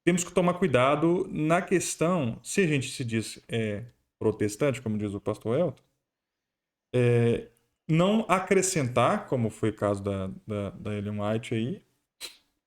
temos que tomar cuidado na questão, se a gente se diz protestante, como diz o pastor Elton, não acrescentar, como foi o caso da Ellen White aí,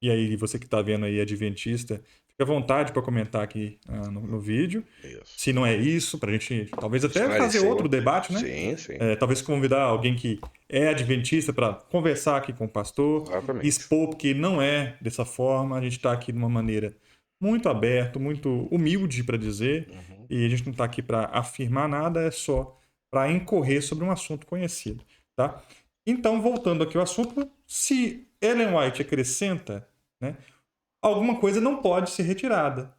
e aí você que está vendo aí adventista, fica à vontade para comentar aqui no vídeo, Isso. se não é isso, para a gente talvez até fazer Esclarecer. outro debate, né? Sim, sim. Talvez convidar alguém que é adventista para conversar aqui com o pastor, Exatamente. expor porque não é dessa forma, a gente está aqui de uma maneira muito aberta, muito humilde para dizer, Uhum. e a gente não está aqui para afirmar nada, é só para incorrer sobre um assunto conhecido, tá? Então, voltando aqui ao assunto, se Ellen White acrescenta, né, alguma coisa não pode ser retirada.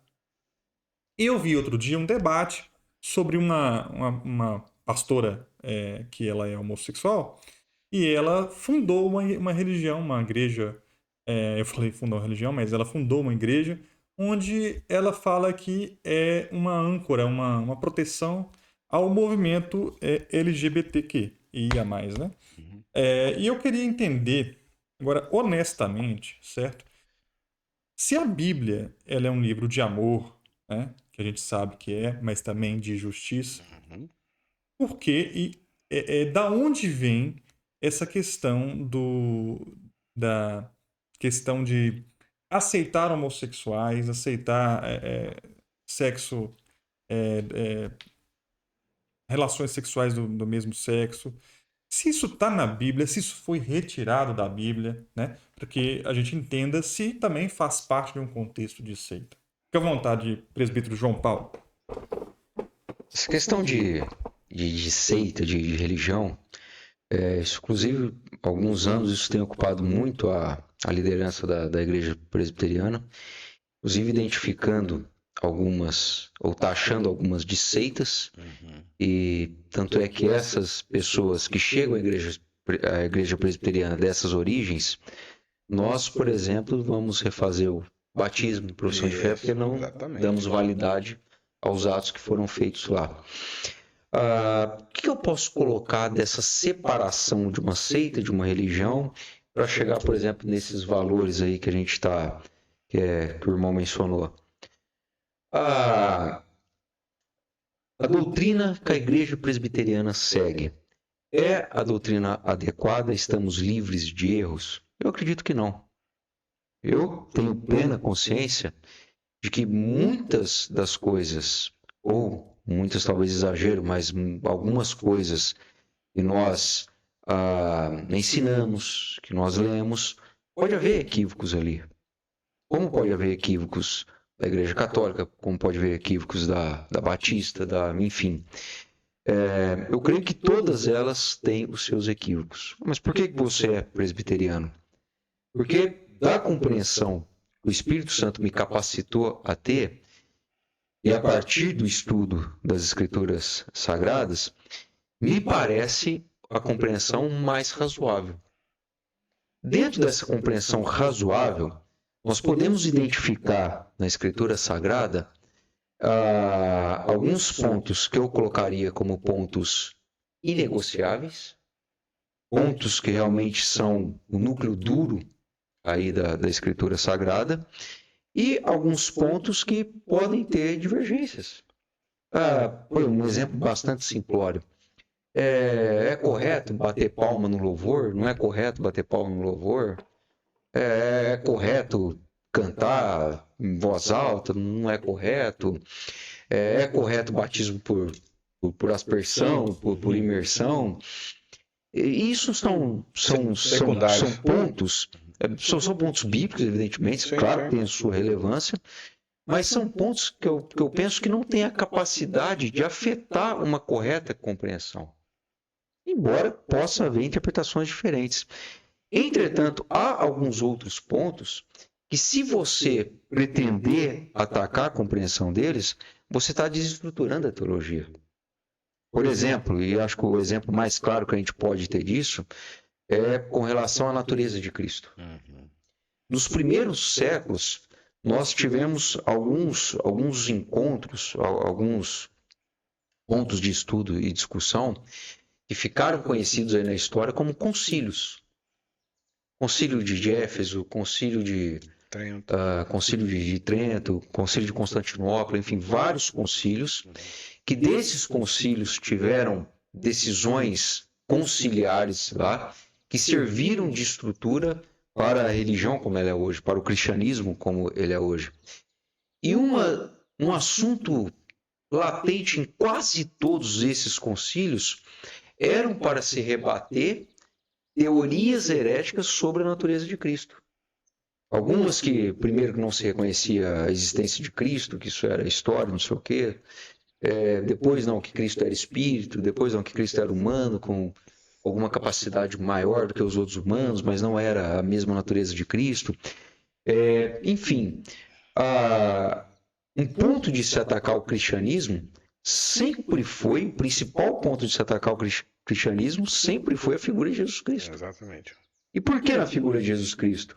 Eu vi outro dia um debate sobre uma pastora que ela é homossexual e ela fundou uma religião, uma igreja. Eu falei fundou uma religião, mas ela fundou uma igreja onde ela fala que é uma âncora, uma proteção ao movimento LGBTQIA+, né? Uhum. E eu queria entender, agora, honestamente, certo? Se a Bíblia ela é um livro de amor, né, que a gente sabe que é, mas também de justiça, Uhum. por quê? Da onde vem essa questão da questão de aceitar homossexuais, aceitar sexo, é, é, relações sexuais do mesmo sexo? Se isso está na Bíblia, se isso foi retirado da Bíblia, né? Para que a gente entenda se também faz parte de um contexto de seita. Fique à vontade, presbítero João Paulo. Essa questão de seita, de religião, inclusive, há alguns anos isso tem ocupado muito a liderança da igreja presbiteriana, inclusive identificando algumas, ou taxando algumas de seitas, e tanto é que essas pessoas que chegam à igreja presbiteriana dessas origens, nós, por exemplo, vamos refazer o batismo, profissão de fé, porque não damos validade aos atos que foram feitos lá. O que eu posso colocar dessa separação de uma seita, de uma religião, para chegar, por exemplo, nesses valores aí que a gente está, que o irmão mencionou? A doutrina que a igreja presbiteriana segue é a doutrina adequada? Estamos livres de erros? Eu acredito que não. Eu tenho plena consciência de que muitas das coisas, ou muitas talvez exagero, mas algumas coisas que nós ensinamos, que nós lemos, pode haver equívocos ali. Como pode haver equívocos da Igreja Católica, como pode haver equívocos da Batista, enfim. Eu creio que todas elas têm os seus equívocos. Mas por que você é presbiteriano? Porque da compreensão que o Espírito Santo me capacitou a ter, e a partir do estudo das Escrituras Sagradas, me parece a compreensão mais razoável. Dentro dessa compreensão razoável, nós podemos identificar na Escritura Sagrada alguns pontos que eu colocaria como pontos inegociáveis, pontos que realmente são o núcleo duro aí da Escritura Sagrada, e alguns pontos que podem ter divergências. Um exemplo bastante simplório. É correto bater palma no louvor? Não é correto bater palma no louvor? É correto cantar em voz alta? Não é correto? É correto batismo por aspersão, por imersão? Isso são pontos, são pontos bíblicos, evidentemente, claro que tem a sua relevância, mas são pontos que eu penso que não têm a capacidade de afetar uma correta compreensão, embora possa haver interpretações diferentes. Entretanto, há alguns outros pontos que, se você pretender atacar a compreensão deles, você está desestruturando a teologia. Por exemplo, e acho que o exemplo mais claro que a gente pode ter disso é com relação à natureza de Cristo. Nos primeiros séculos, nós tivemos alguns encontros, alguns pontos de estudo e discussão que ficaram conhecidos aí na história como concílios. Concílio de Éfeso, concílio de Concílio de Trento, Concílio de Constantinopla, enfim, vários concílios, que desses concílios tiveram decisões conciliares lá, que serviram de estrutura para a religião como ela é hoje, para o cristianismo como ele é hoje. E um assunto latente em quase todos esses concílios eram para se rebater teorias heréticas sobre a natureza de Cristo. Algumas que, primeiro, não se reconhecia a existência de Cristo, que isso era história, não sei o quê. Depois, não, que Cristo era espírito. Depois, não, que Cristo era humano, com alguma capacidade maior do que os outros humanos, mas não era a mesma natureza de Cristo. Enfim, um ponto de se atacar o cristianismo sempre foi, o principal ponto de se atacar o cristianismo sempre foi a figura de Jesus Cristo. Exatamente. E por que na figura de Jesus Cristo?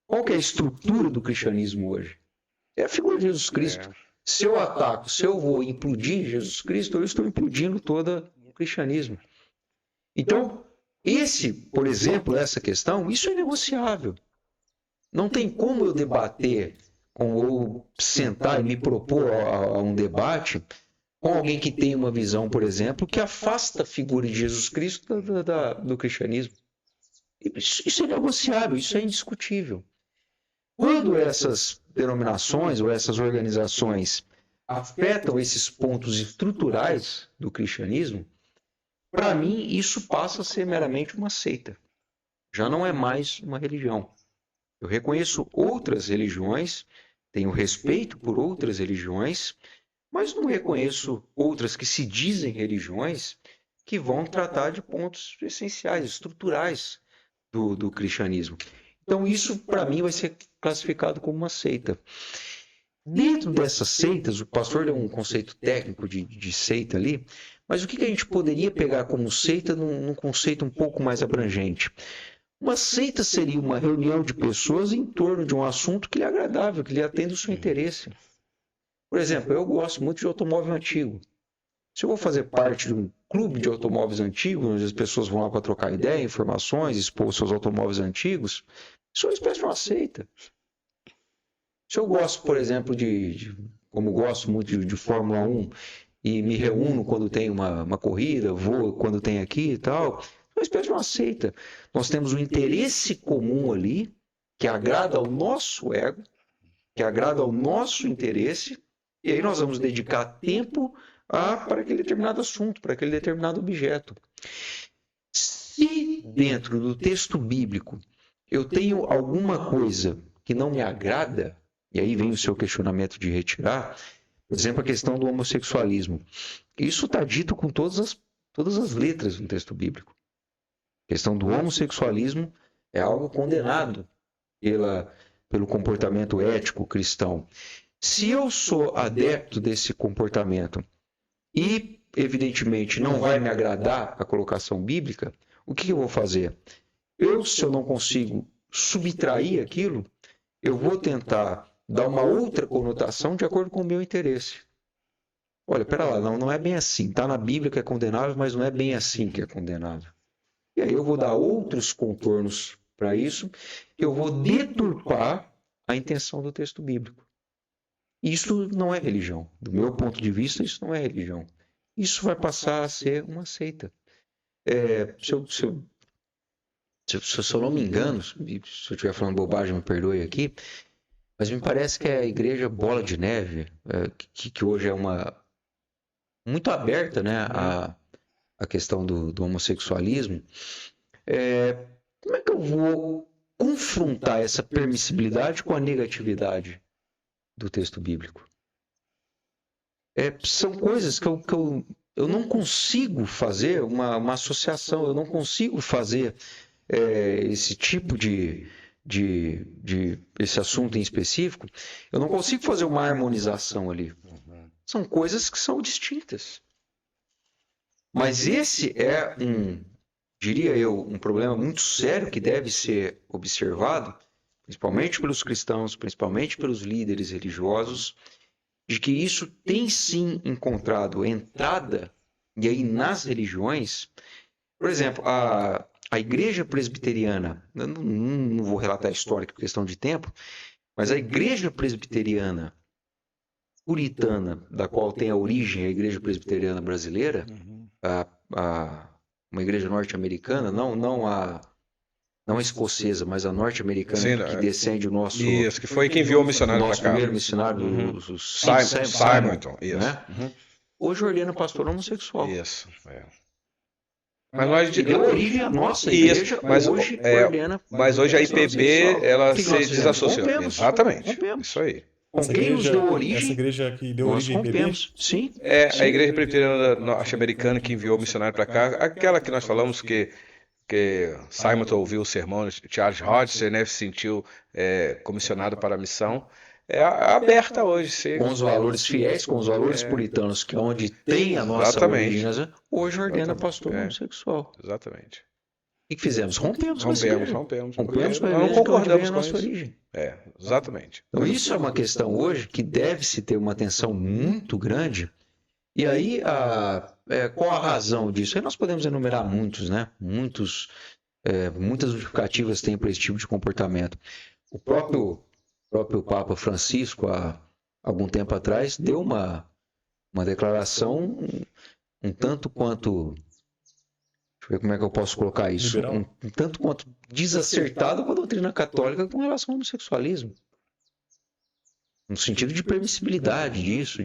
Qual que é a estrutura do cristianismo hoje? É a figura de Jesus Cristo. Se eu ataco, se eu vou implodir Jesus Cristo, eu estou implodindo todo o cristianismo. Então, por exemplo, essa questão, isso é negociável. Não tem como eu debater ou sentar e me propor a um debate com alguém que tem uma visão, por exemplo, que afasta a figura de Jesus Cristo do cristianismo. Isso é negociável, isso é indiscutível. Quando essas denominações ou essas organizações afetam esses pontos estruturais do cristianismo, para mim isso passa a ser meramente uma seita. Já não é mais uma religião. Eu reconheço outras religiões, tenho respeito por outras religiões, mas não reconheço outras que se dizem religiões que vão tratar de pontos essenciais, estruturais do cristianismo. Então isso, para mim, vai ser classificado como uma seita. Dentro dessas seitas, o pastor deu um conceito técnico de seita ali, mas o que a gente poderia pegar como seita num conceito um pouco mais abrangente? Uma seita seria uma reunião de pessoas em torno de um assunto que lhe é agradável, que lhe atende o seu interesse. Por exemplo, eu gosto muito de automóvel antigo. Se eu vou fazer parte de um clube de automóveis antigos, onde as pessoas vão lá para trocar ideia, informações, expor seus automóveis antigos, isso é uma espécie de uma seita. Se eu gosto, por exemplo, como gosto muito de Fórmula 1 e me reúno quando tem uma corrida, vou quando tem aqui e tal, é uma espécie de uma seita. Nós temos um interesse comum ali que agrada ao nosso ego, que agrada ao nosso interesse, e aí nós vamos dedicar tempo para aquele determinado assunto, para aquele determinado objeto. Se dentro do texto bíblico eu tenho alguma coisa que não me agrada, e aí vem o seu questionamento de retirar, por exemplo, a questão do homossexualismo. Isso está dito com todas as letras no texto bíblico. A questão do homossexualismo é algo condenado pelo comportamento ético cristão. Se eu sou adepto desse comportamento e, evidentemente, não vai me agradar a colocação bíblica, o que eu vou fazer? Se eu não consigo subtrair aquilo, eu vou tentar dar uma outra conotação de acordo com o meu interesse. Olha, pera lá, não é bem assim. Está na Bíblia que é condenável, mas não é bem assim que é condenável. E aí eu vou dar outros contornos para isso, eu vou deturpar a intenção do texto bíblico. Isso não é religião. Do meu ponto de vista, isso não é religião. Isso vai passar a ser uma seita. Se eu não me engano, se eu estiver falando bobagem, me perdoe aqui, mas me parece que é a igreja Bola de Neve, que hoje é muito aberta, né, a questão do homossexualismo. Como é que eu vou confrontar essa permissibilidade com a negatividade do texto bíblico? São coisas que eu não consigo fazer uma associação, eu não consigo fazer esse tipo esse assunto em específico, eu não consigo fazer uma harmonização ali. São coisas que são distintas. Mas esse é diria eu, um problema muito sério que deve ser observado, principalmente pelos cristãos, principalmente pelos líderes religiosos, de que isso tem sim encontrado entrada, e aí nas religiões, por exemplo, a igreja presbiteriana, eu não vou relatar a história por questão de tempo, Mas a igreja presbiteriana puritana, da qual tem a origem a igreja presbiteriana brasileira, uma igreja norte-americana, não a escocesa, mas a norte-americana, que descende o nosso... Isso, que foi quem enviou o missionário para cá. O primeiro missionário, o Simonton. Isso. Né? Hoje ordena pastor homossexual. Isso, Mas nós deu origem à nossa igreja, mas hoje a IPB, ela se desassociou. Exatamente, rompemos. Isso aí. Com quem nos deu origem? Essa igreja que deu origem à IPB? Sim. A igreja presbiteriana norte-americana que enviou o missionário para cá, aquela que nós falamos que Simonton ouviu o sermão de Charles Hodgson, né, se sentiu comissionado para a missão, é aberta hoje. Com os valores fiéis, com os valores puritanos, que é onde tem a nossa origem, hoje ordena pastor homossexual. Exatamente. E que fizemos? Rompemos com a não concordamos com a nossa origem. Exatamente. Então isso é uma questão hoje que deve-se ter uma atenção muito grande. E aí, qual a razão disso? Aí nós podemos enumerar muitos, né? Muitas justificativas tem para esse tipo de comportamento. O próprio Papa Francisco, há algum tempo atrás, deu uma declaração um tanto quanto... Deixa eu ver como é que eu posso colocar isso. Um tanto quanto desacertado com a doutrina católica com relação ao homossexualismo. No sentido de permissibilidade disso,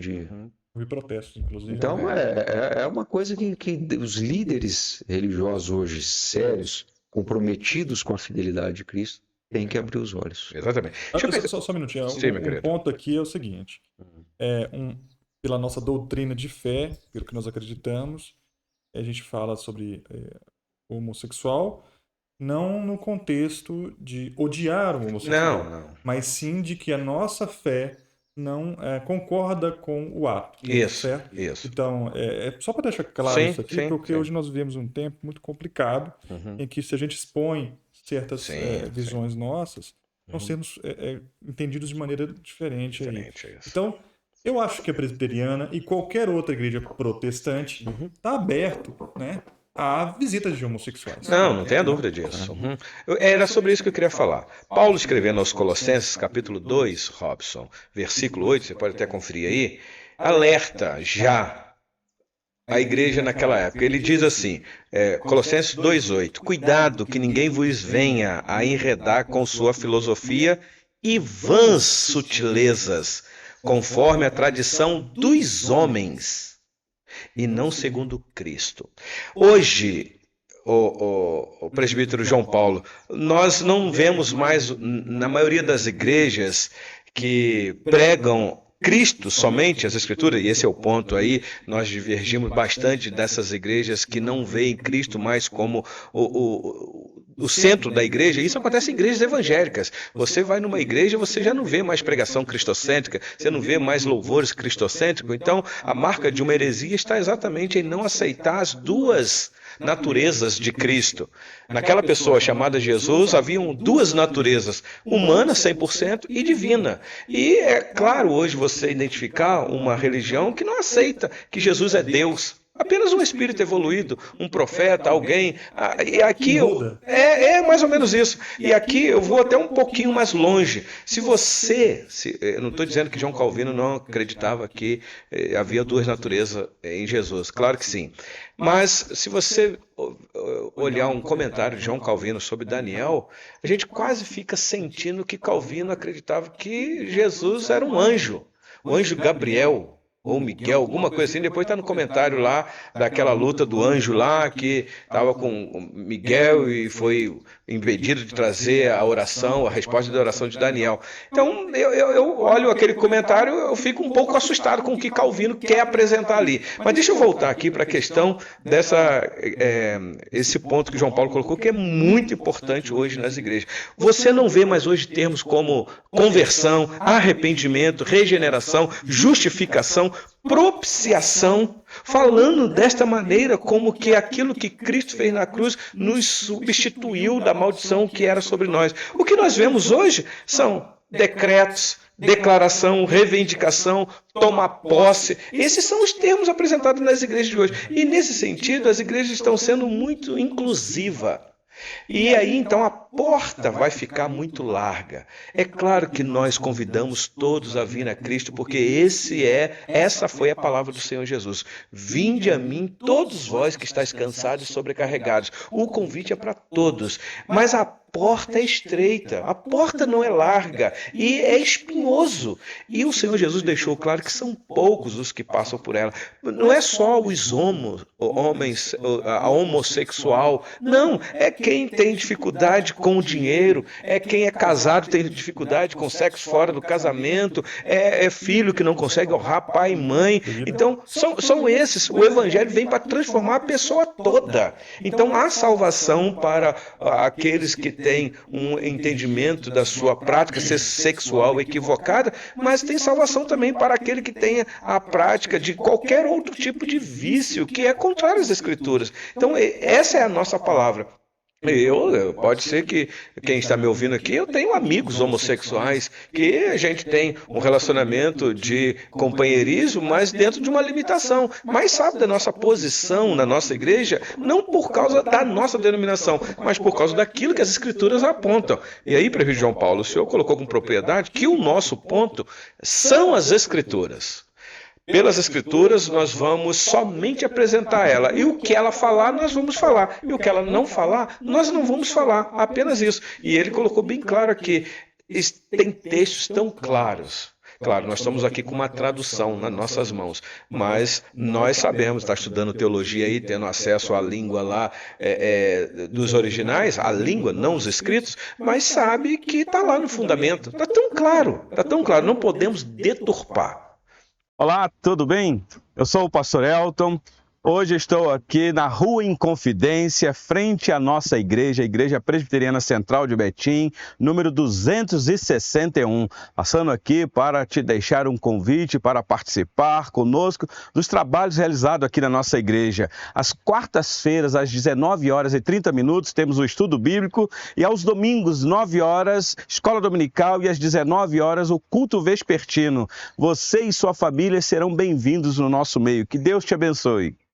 Houve protestos, inclusive. Então, é uma coisa que os líderes religiosos hoje, sérios, comprometidos com a fidelidade de Cristo, têm que abrir os olhos. Exatamente. Só um minutinho. Um ponto aqui é o seguinte. Pela nossa doutrina de fé, pelo que nós acreditamos, a gente fala sobre o homossexual, não no contexto de odiar o homossexual, mas sim de que a nossa fé não concorda com o ato. Certo? Isso. Então, só para deixar claro isso aqui, porque hoje nós vivemos um tempo muito complicado, em que se a gente expõe certas visões nossas, nós sermos entendidos de maneira diferente. Então, eu acho que a presbiteriana e qualquer outra igreja protestante está aberto, né, a visitas de homossexuais. Não tenha dúvida disso. Era sobre isso que eu queria falar. Paulo escrevendo aos Colossenses, capítulo 2, Robson, versículo 8, você pode até conferir aí, alerta já a igreja naquela época. Ele diz assim, Colossenses 2,8, cuidado que ninguém vos venha a enredar com sua filosofia e vãs sutilezas, conforme a tradição dos homens, e não segundo Cristo. Hoje, o presbítero João Paulo, nós não vemos mais, na maioria das igrejas que pregam Cristo somente, as Escrituras, e esse é o ponto aí, nós divergimos bastante dessas igrejas que não veem Cristo mais como o centro da igreja. Isso acontece em igrejas evangélicas. Você vai numa igreja, você já não vê mais pregação cristocêntrica, você não vê mais louvores cristocêntricos. Então, a marca de uma heresia está exatamente em não aceitar as duas naturezas de Cristo. Naquela pessoa chamada Jesus, haviam duas naturezas, humana 100% e divina. E é claro hoje você identificar uma religião que não aceita que Jesus é Deus. Apenas um espírito evoluído, um profeta, alguém. E aqui é mais ou menos isso. E aqui eu vou até um pouquinho mais longe. Eu não estou dizendo que João Calvino não acreditava que havia duas naturezas em Jesus. Claro que sim. Mas se você olhar um comentário de João Calvino sobre Daniel, a gente quase fica sentindo que Calvino acreditava que Jesus era um anjo. O anjo Gabriel, ou Miguel, alguma coisa assim. Depois está no comentário lá daquela luta do anjo lá que estava com Miguel e foi impedido de trazer a oração, a resposta da oração de Daniel. Então eu olho aquele comentário, eu fico um pouco assustado com o que Calvino quer apresentar ali. Mas deixa eu voltar aqui para a questão esse ponto que João Paulo colocou, que é muito importante hoje nas igrejas. Você não vê mais hoje termos como conversão, arrependimento, regeneração, justificação, propiciação, falando desta maneira como que aquilo que Cristo fez na cruz nos substituiu da maldição que era sobre nós. O que nós vemos hoje são decretos, declaração, reivindicação, tomar posse. Esses são os termos apresentados nas igrejas de hoje. E nesse sentido, as igrejas estão sendo muito inclusivas. E aí, então, a porta vai ficar muito larga. É claro que nós convidamos todos a vir a Cristo, porque essa foi a palavra do Senhor Jesus. Vinde a mim, todos vós que estáis cansados e sobrecarregados. O convite é para todos, mas a porta é estreita, a porta não é larga e é espinhoso. E o Senhor Jesus deixou claro que são poucos os que passam por ela. Não é só os homens, a homossexual, não, é quem tem dificuldade com o dinheiro, é quem é casado e tem dificuldade com sexo fora do casamento, é filho que não consegue honrar pai e mãe. Então, são esses. O Evangelho vem para transformar a pessoa toda. Então, há salvação para aqueles que tem um entendimento da sua prática sexual equivocada, mas tem salvação também para aquele que tenha a prática de qualquer outro tipo de vício que é contrário às Escrituras. Então, essa é a nossa palavra. Pode ser que quem está me ouvindo aqui, eu tenho amigos homossexuais, que a gente tem um relacionamento de companheirismo, mas dentro de uma limitação. Mas sabe da nossa posição na nossa igreja, não por causa da nossa denominação, mas por causa daquilo que as Escrituras apontam. E aí, presbítero João Paulo, o senhor colocou com propriedade que o nosso ponto são as Escrituras. Pelas Escrituras, nós vamos somente apresentar ela. E o que ela falar, nós vamos falar. E o que ela não falar, nós não vamos falar. Apenas isso. E ele colocou bem claro aqui. Tem textos tão claros. Claro, nós estamos aqui com uma tradução nas nossas mãos, mas nós sabemos, está estudando teologia aí, tendo acesso à língua lá dos originais, a língua, não os escritos, mas sabe que está lá no fundamento. Está tão claro, não podemos deturpar. Olá, tudo bem? Eu sou o pastor Elton. Hoje estou aqui na Rua Inconfidência, frente à nossa igreja, a Igreja Presbiteriana Central de Betim, número 261. Passando aqui para te deixar um convite para participar conosco dos trabalhos realizados aqui na nossa igreja. Às quartas-feiras, às 19h30, temos o estudo bíblico e aos domingos, 9 horas, escola dominical e às 19 horas, o culto vespertino. Você e sua família serão bem-vindos no nosso meio. Que Deus te abençoe.